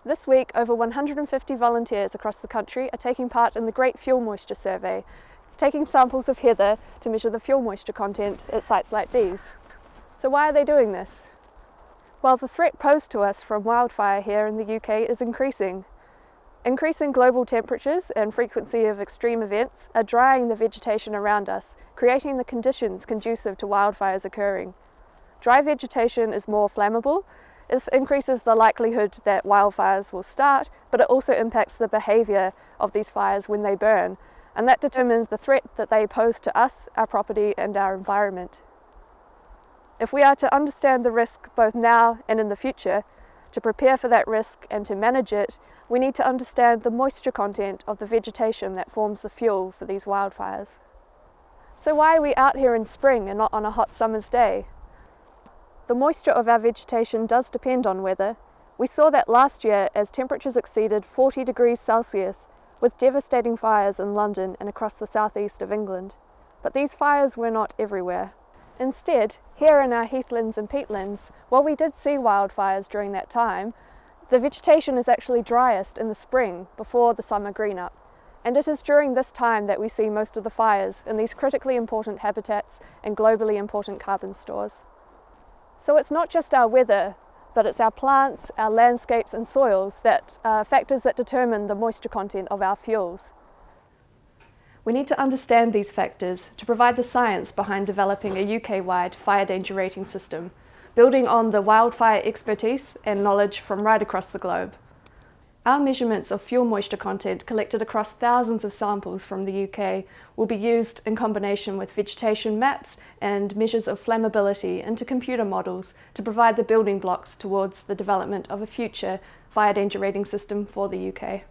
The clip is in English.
This week, over 150 volunteers across the country are taking part in the Great Fuel Moisture Survey, taking samples of heather to measure the fuel moisture content at sites like these. So why are they doing this? Well, the threat posed to us from wildfire here in the UK is increasing. Increasing global temperatures and frequency of extreme events are drying the vegetation around us, creating the conditions conducive to wildfires occurring. Dry vegetation is more flammable. This increases the likelihood that wildfires will start, but it also impacts the behaviour of these fires when they burn, and that determines the threat that they pose to us, our property and our environment. If we are to understand the risk both now and in the future, to prepare for that risk and to manage it, we need to understand the moisture content of the vegetation that forms the fuel for these wildfires. So why are we out here in spring and not on a hot summer's day? The moisture of our vegetation does depend on weather. We saw that last year as temperatures exceeded 40 degrees Celsius, with devastating fires in London and across the southeast of England. But these fires were not everywhere. Instead, here in our heathlands and peatlands, while we did see wildfires during that time, the vegetation is actually driest in the spring before the summer green up. And it is during this time that we see most of the fires in these critically important habitats and globally important carbon stores. So it's not just our weather, but it's our plants, our landscapes and soils that are factors that determine the moisture content of our fuels. We need to understand these factors to provide the science behind developing a UK-wide fire danger rating system, building on the wildfire expertise and knowledge from right across the globe. Our measurements of fuel moisture content collected across thousands of samples from the UK will be used in combination with vegetation maps and measures of flammability into computer models to provide the building blocks towards the development of a future fire danger rating system for the UK.